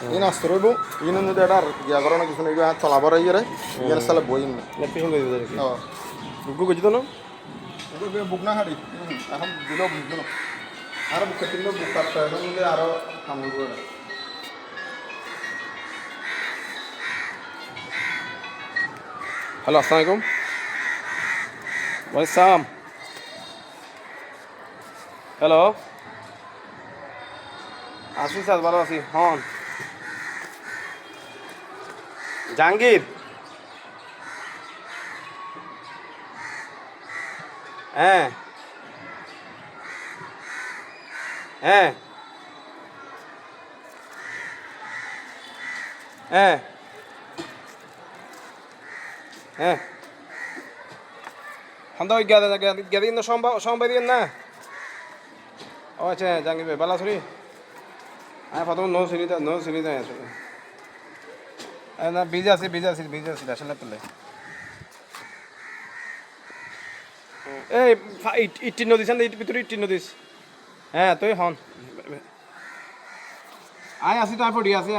in আস্তরইব in নদী এটা গিয়া করো কিছু নেই চলাবার ইয়ে ইয়ার সালে বই পিছন করে দিবে কি ও বুকু গজি তো না বুক না হারি এখন দিলেও বুঝবো না আর বুক কাটিল বুক কাটতে এখন মিলে আরো কামড় করে হ্যালো আসসালামু আলাইকুম ওয়ালাইকুম হ্যালো আছি স্যার ভালো আছি হন জাহাঙ্গীর হ্যাঁ হ্যাঁ হ্যাঁ হ্যাঁ হন্দ গেদিন না সম্বাই দিন না ও আচ্ছা জাহাঙ্গীর ভাই ভালো আছি আমি প্রথম নো সিনি যাই আসলে না বিজি আছি আসলে পেলে এই ইটি নদীস ইট ভিতরে ইটি নদীস হ্যাঁ তুই হন আয় আসি তারপর আছি